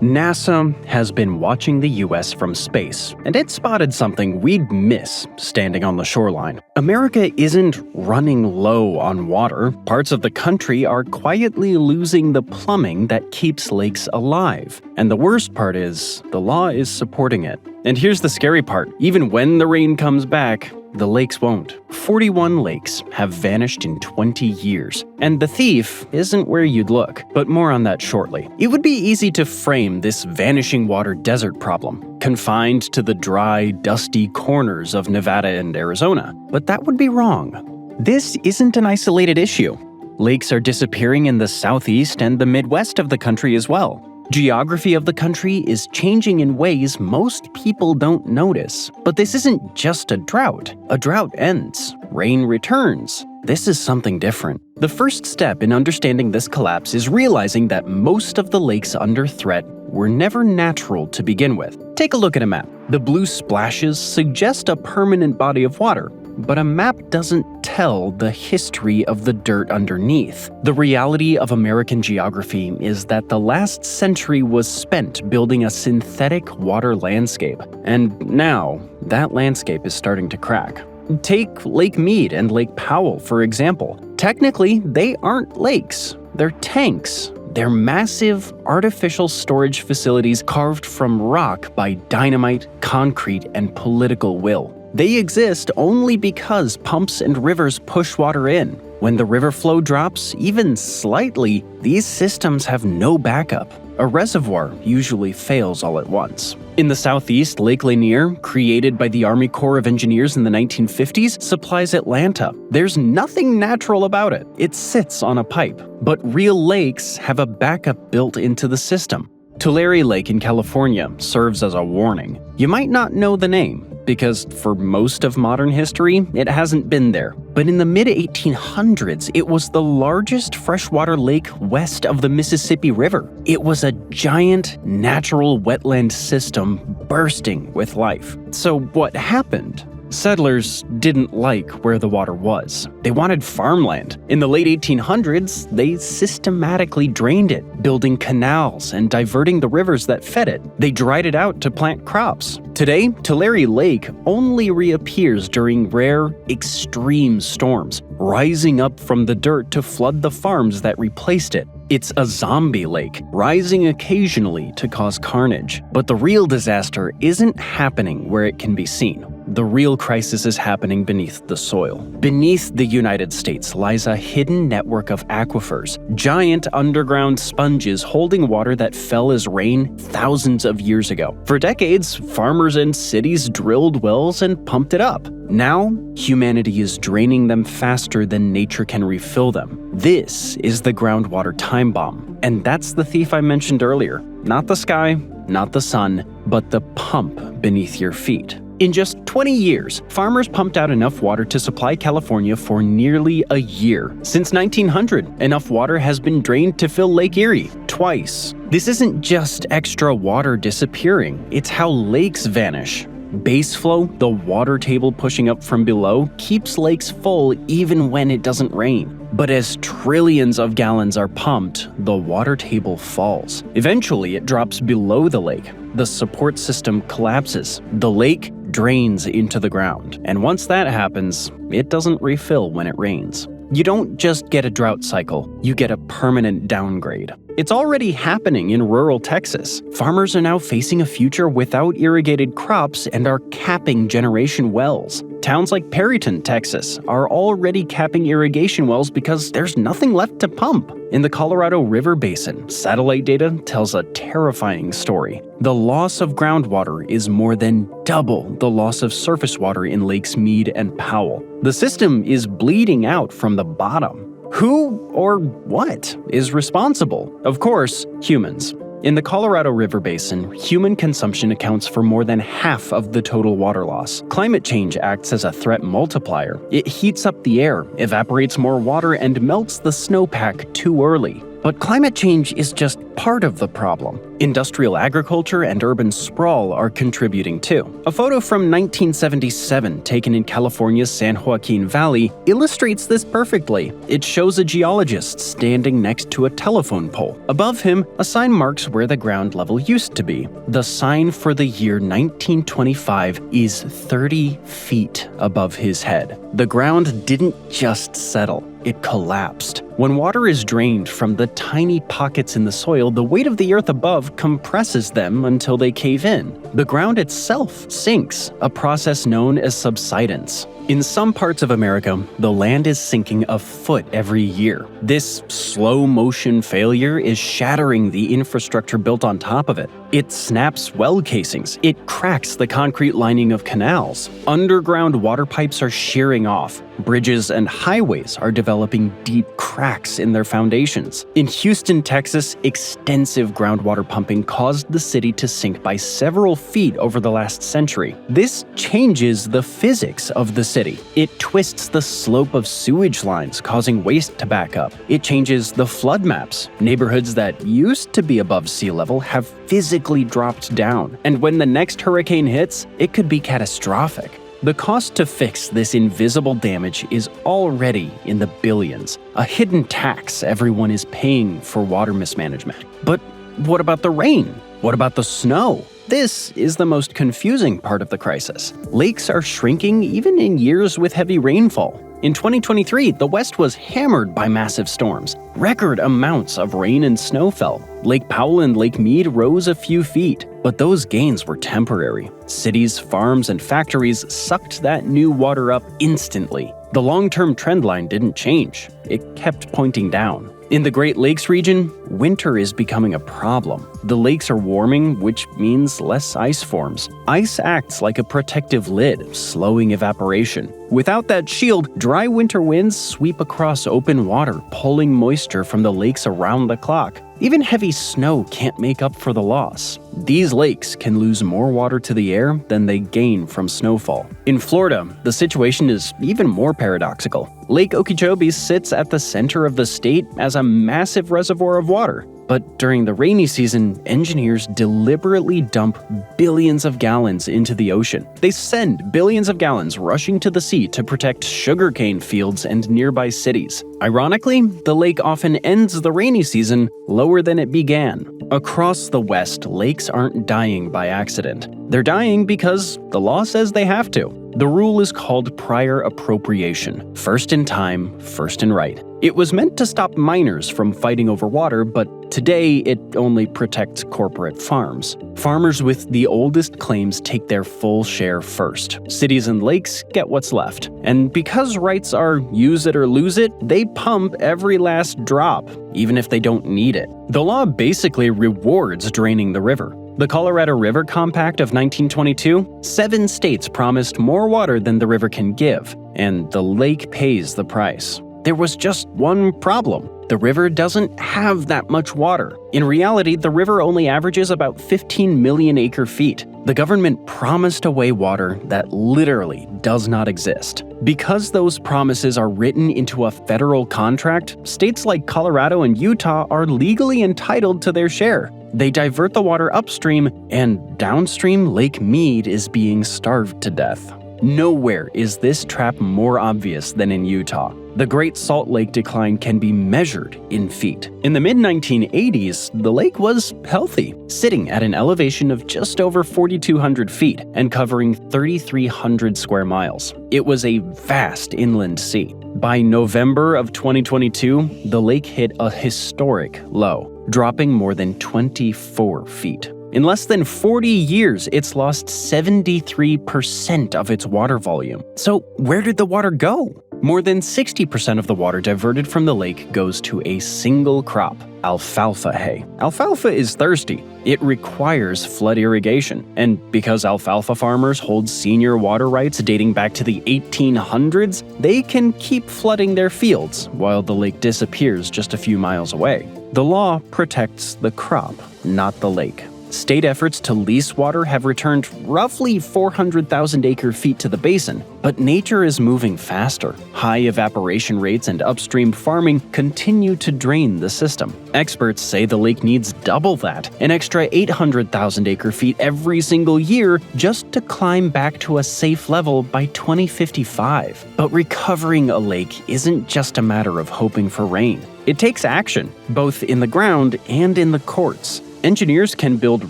NASA has been watching the US from space, and it spotted something we'd miss standing on the shoreline. America isn't running low on water. Parts of the country are quietly losing the plumbing that keeps lakes alive. And the worst part is, the law is supporting it. And here's the scary part. Even when the rain comes back, the lakes won't. 41 lakes have vanished in 20 years. And the thief isn't where you'd look, but more on that shortly. It would be easy to frame this vanishing water desert problem, confined to the dry, dusty corners of Nevada and Arizona. But that would be wrong. This isn't an isolated issue. Lakes are disappearing in the southeast and the Midwest of the country as well. Geography of the country is changing in ways most people don't notice. But this isn't just a drought. A drought ends. Rain returns. This is something different. The first step in understanding this collapse is realizing that most of the lakes under threat were never natural to begin with. Take a look at a map. The blue splashes suggest a permanent body of water, but a map doesn't tell the history of the dirt underneath. The reality of American geography is that the last century was spent building a synthetic water landscape, and now that landscape is starting to crack. Take Lake Mead and Lake Powell, for example. Technically, they aren't lakes, they're tanks. They're massive, artificial storage facilities carved from rock by dynamite, concrete, and political will. They exist only because pumps and rivers push water in. When the river flow drops, even slightly, these systems have no backup. A reservoir usually fails all at once. In the southeast, Lake Lanier, created by the Army Corps of Engineers in the 1950s, supplies Atlanta. There's nothing natural about it. It sits on a pipe. But real lakes have a backup built into the system. Tulare Lake in California serves as a warning. You might not know the name, because for most of modern history, it hasn't been there. But in the mid-1800s, it was the largest freshwater lake west of the Mississippi River. It was a giant natural wetland system bursting with life. So what happened? Settlers didn't like where the water was. They wanted farmland. In the late 1800s, they systematically drained it, building canals and diverting the rivers that fed it. They dried it out to plant crops. Today, Tulare Lake only reappears during rare, extreme storms, rising up from the dirt to flood the farms that replaced it. It's a zombie lake, rising occasionally to cause carnage. But the real disaster isn't happening where it can be seen. The real crisis is happening beneath the soil. Beneath the United States lies a hidden network of aquifers, giant underground sponges holding water that fell as rain thousands of years ago. For decades, farmers and cities drilled wells and pumped it up. Now, humanity is draining them faster than nature can refill them. This is the groundwater time bomb. And that's the thief I mentioned earlier. Not the sky, not the sun, but the pump beneath your feet. In just 20 years, farmers pumped out enough water to supply California for nearly a year. Since 1900, enough water has been drained to fill Lake Erie twice. This isn't just extra water disappearing, it's how lakes vanish. Base flow, the water table pushing up from below, keeps lakes full even when it doesn't rain. But as trillions of gallons are pumped, the water table falls. Eventually, it drops below the lake. The support system collapses. The lake drains into the ground. And once that happens, it doesn't refill when it rains. You don't just get a drought cycle, you get a permanent downgrade. It's already happening in rural Texas. Farmers are now facing a future without irrigated crops and are capping generation wells. Towns like Perryton, Texas, are already capping irrigation wells because there's nothing left to pump. In the Colorado River Basin, satellite data tells a terrifying story. The loss of groundwater is more than double the loss of surface water in Lakes Mead and Powell. The system is bleeding out from the bottom. Who or what is responsible? Of course, humans. In the Colorado River Basin, human consumption accounts for more than half of the total water loss. Climate change acts as a threat multiplier. It heats up the air, evaporates more water, and melts the snowpack too early. But climate change is just part of the problem. Industrial agriculture and urban sprawl are contributing too. A photo from 1977 taken in California's San Joaquin Valley illustrates this perfectly. It shows a geologist standing next to a telephone pole. Above him, a sign marks where the ground level used to be. The sign for the year 1925 is 30 feet above his head. The ground didn't just settle. It collapsed. When water is drained from the tiny pockets in the soil, the weight of the earth above compresses them until they cave in. The ground itself sinks, a process known as subsidence. In some parts of America, the land is sinking a foot every year. This slow-motion failure is shattering the infrastructure built on top of it. It snaps well casings. It cracks the concrete lining of canals. Underground water pipes are shearing off. Bridges and highways are developing deep cracks in their foundations. In Houston, Texas, extensive groundwater pumping caused the city to sink by several feet over the last century. This changes the physics of the city. It twists the slope of sewage lines, causing waste to back up. It changes the flood maps. Neighborhoods that used to be above sea level have physically dropped down. And when the next hurricane hits, it could be catastrophic. The cost to fix this invisible damage is already in the billions, a hidden tax everyone is paying for water mismanagement. But what about the rain? What about the snow? This is the most confusing part of the crisis. Lakes are shrinking even in years with heavy rainfall. In 2023, the West was hammered by massive storms. Record amounts of rain and snow fell. Lake Powell and Lake Mead rose a few feet, but those gains were temporary. Cities, farms, and factories sucked that new water up instantly. The long-term trend line didn't change. It kept pointing down. In the Great Lakes region, winter is becoming a problem. The lakes are warming, which means less ice forms. Ice acts like a protective lid, slowing evaporation. Without that shield, dry winter winds sweep across open water, pulling moisture from the lakes around the clock. Even heavy snow can't make up for the loss. These lakes can lose more water to the air than they gain from snowfall. In Florida, the situation is even more paradoxical. Lake Okeechobee sits at the center of the state as a massive reservoir of water. But during the rainy season, engineers deliberately dump billions of gallons into the ocean. They send billions of gallons rushing to the sea to protect sugarcane fields and nearby cities. Ironically, the lake often ends the rainy season lower than it began. Across the West, lakes aren't dying by accident. They're dying because the law says they have to. The rule is called prior appropriation. First in time, first in right. It was meant to stop miners from fighting over water, but today it only protects corporate farms. Farmers with the oldest claims take their full share first. Cities and lakes get what's left. And because rights are use it or lose it, they pump every last drop, even if they don't need it. The law basically rewards draining the river. The Colorado River Compact of 1922, 7 states promised more water than the river can give, and the lake pays the price. There was just one problem. The river doesn't have that much water. In reality, the river only averages about 15 million acre-feet. The government promised away water that literally does not exist. Because those promises are written into a federal contract, states like Colorado and Utah are legally entitled to their share. They divert the water upstream, and downstream Lake Mead is being starved to death. Nowhere is this trap more obvious than in Utah. The Great Salt Lake decline can be measured in feet. In the mid-1980s, the lake was healthy, sitting at an elevation of just over 4,200 feet and covering 3,300 square miles. It was a vast inland sea. By November of 2022, the lake hit a historic low, dropping more than 24 feet. In less than 40 years, it's lost 73% of its water volume. So where did the water go? More than 60% of the water diverted from the lake goes to a single crop, alfalfa hay. Alfalfa is thirsty. It requires flood irrigation. And because alfalfa farmers hold senior water rights dating back to the 1800s, they can keep flooding their fields while the lake disappears just a few miles away. The law protects the crop, not the lake. State efforts to lease water have returned roughly 400,000 acre-feet to the basin, but nature is moving faster. High evaporation rates and upstream farming continue to drain the system. Experts say the lake needs double that, an extra 800,000 acre-feet every single year, just to climb back to a safe level by 2055. But recovering a lake isn't just a matter of hoping for rain. It takes action, both in the ground and in the courts. Engineers can build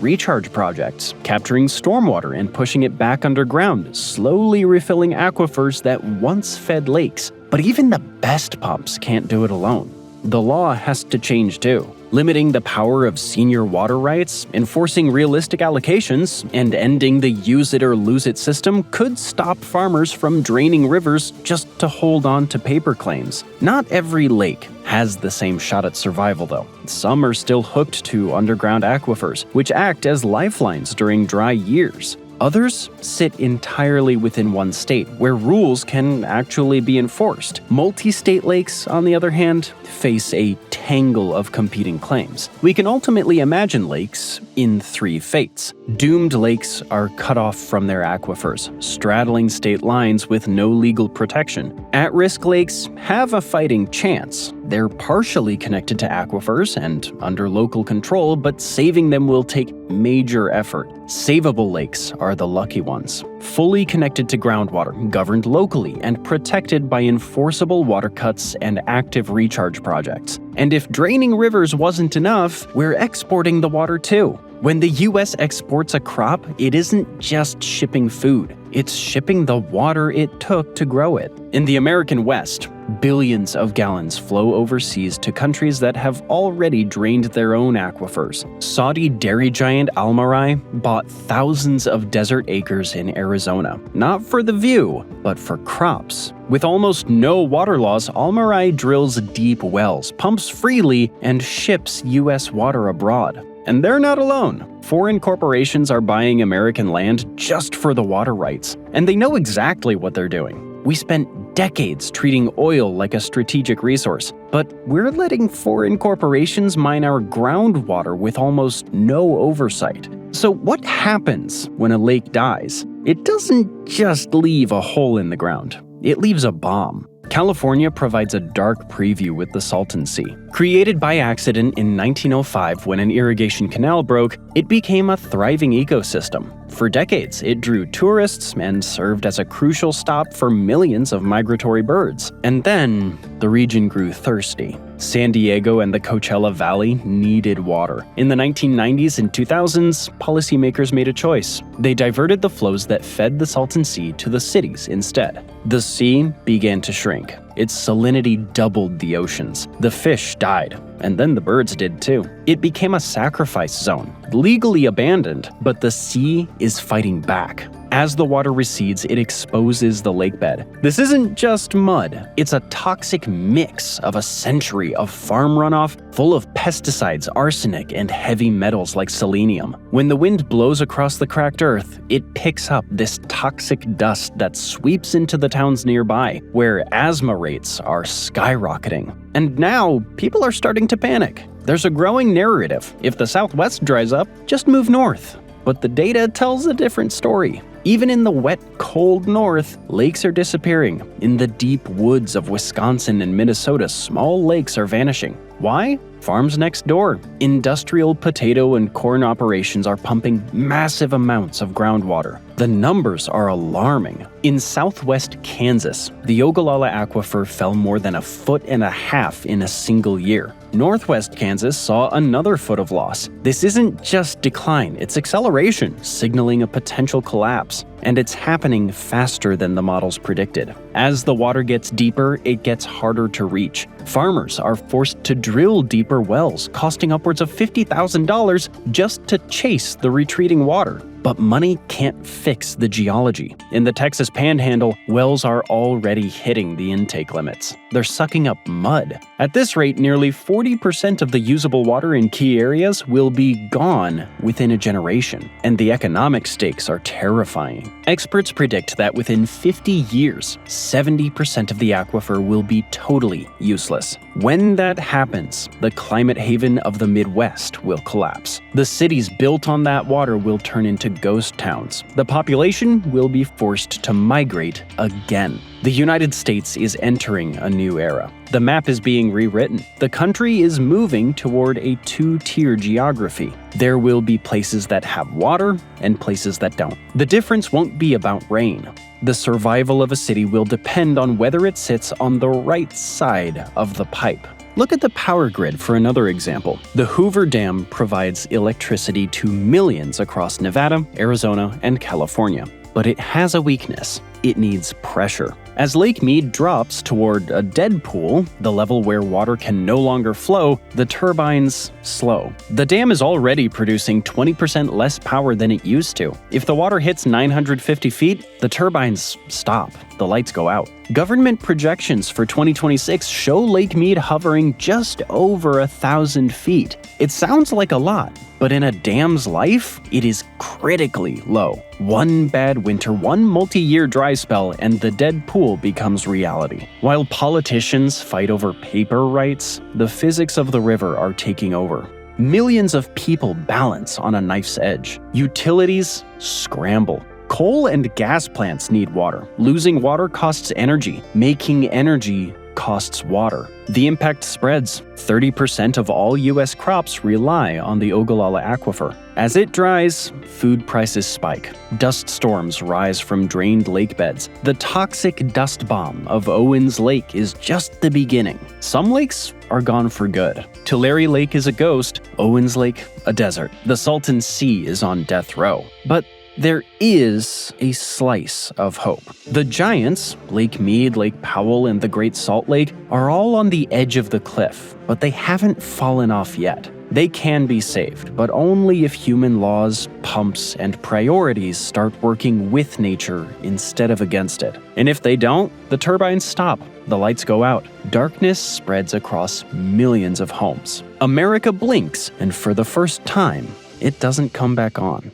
recharge projects, capturing stormwater and pushing it back underground, slowly refilling aquifers that once fed lakes. But even the best pumps can't do it alone. The law has to change too. Limiting the power of senior water rights, enforcing realistic allocations, and ending the use it or lose it system could stop farmers from draining rivers just to hold on to paper claims. Not every lake has the same shot at survival though. Some are still hooked to underground aquifers, which act as lifelines during dry years. Others sit entirely within one state, where rules can actually be enforced. Multi-state lakes, on the other hand, face a tangle of competing claims. We can ultimately imagine lakes in three fates. Doomed lakes are cut off from their aquifers, straddling state lines with no legal protection. At-risk lakes have a fighting chance. They're partially connected to aquifers and under local control, but saving them will take major effort. Savable lakes are the lucky ones, fully connected to groundwater, governed locally, and protected by enforceable water cuts and active recharge projects. And if draining rivers wasn't enough, we're exporting the water too. When the US exports a crop, it isn't just shipping food. It's shipping the water it took to grow it. In the American West, billions of gallons flow overseas to countries that have already drained their own aquifers. Saudi dairy giant Almarai bought thousands of desert acres in Arizona, not for the view, but for crops. With almost no water loss, Almarai drills deep wells, pumps freely, and ships US water abroad. And they're not alone. Foreign corporations are buying American land just for the water rights, and they know exactly what they're doing. We spent decades treating oil like a strategic resource, but we're letting foreign corporations mine our groundwater with almost no oversight. So what happens when a lake dies? It doesn't just leave a hole in the ground. It leaves a bomb. California provides a dark preview with the Salton Sea. Created by accident in 1905 when an irrigation canal broke, it became a thriving ecosystem. For decades, it drew tourists and served as a crucial stop for millions of migratory birds. And then, the region grew thirsty. San Diego and the Coachella Valley needed water. In the 1990s and 2000s, policymakers made a choice. They diverted the flows that fed the Salton Sea to the cities instead. The sea began to shrink. Its salinity doubled the oceans. The fish died, and then the birds did too. It became a sacrifice zone, legally abandoned, but the sea is fighting back. As the water recedes, it exposes the lakebed. This isn't just mud. It's a toxic mix of a century of farm runoff full of pesticides, arsenic, and heavy metals like selenium. When the wind blows across the cracked earth, it picks up this toxic dust that sweeps into the towns nearby, where asthma rates are skyrocketing. And now, people are starting to panic. There's a growing narrative. If the Southwest dries up, just move north. But the data tells a different story. Even in the wet, cold north, lakes are disappearing. In the deep woods of Wisconsin and Minnesota, small lakes are vanishing. Why? Farms next door. Industrial potato and corn operations are pumping massive amounts of groundwater. The numbers are alarming. In southwest Kansas, the Ogallala Aquifer fell more than 1.5 feet in a single year. Northwest Kansas saw another foot of loss. This isn't just decline, it's acceleration, signaling a potential collapse. And it's happening faster than the models predicted. As the water gets deeper, it gets harder to reach. Farmers are forced to drill deeper wells, costing upwards of $50,000 just to chase the retreating water. But money can't fix the geology. In the Texas Panhandle, wells are already hitting the intake limits. They're sucking up mud. At this rate, nearly 40% of the usable water in key areas will be gone within a generation. And the economic stakes are terrifying. Experts predict that within 50 years, 70% of the aquifer will be totally useless. When that happens, the climate haven of the Midwest will collapse. The cities built on that water will turn into ghost towns. The population will be forced to migrate again. The United States is entering a new era. The map is being rewritten. The country is moving toward a two-tier geography. There will be places that have water and places that don't. The difference won't be about rain. The survival of a city will depend on whether it sits on the right side of the pipe. Look at the power grid for another example. The Hoover Dam provides electricity to millions across Nevada, Arizona, and California. But it has a weakness. It needs pressure. As Lake Mead drops toward a dead pool, the level where water can no longer flow, the turbines slow. The dam is already producing 20% less power than it used to. If the water hits 950 feet, the turbines stop. The lights go out. Government projections for 2026 show Lake Mead hovering just over 1,000 feet. It sounds like a lot, but in a dam's life, it is critically low. One bad winter, one multi-year dry spell, and the dead pool becomes reality. While politicians fight over paper rights, the physics of the river are taking over. Millions of people balance on a knife's edge. Utilities scramble. Coal and gas plants need water. Losing water costs energy. Making energy costs water. The impact spreads. 30% of all U.S. crops rely on the Ogallala Aquifer. As it dries, food prices spike. Dust storms rise from drained lake beds. The toxic dust bomb of Owens Lake is just the beginning. Some lakes are gone for good. Tulare Lake is a ghost, Owens Lake a desert. The Salton Sea is on death row. But there is a slice of hope. The giants, Lake Mead, Lake Powell, and the Great Salt Lake, are all on the edge of the cliff, but they haven't fallen off yet. They can be saved, but only if human laws, pumps, and priorities start working with nature instead of against it. And if they don't, the turbines stop, the lights go out, darkness spreads across millions of homes. America blinks, and for the first time, it doesn't come back on.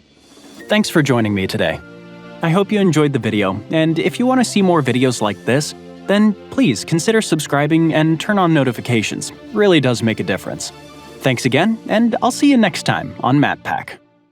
Thanks for joining me today. I hope you enjoyed the video, and if you want to see more videos like this, then please consider subscribing and turn on notifications. Really does make a difference. Thanks again, and I'll see you next time on MatPack.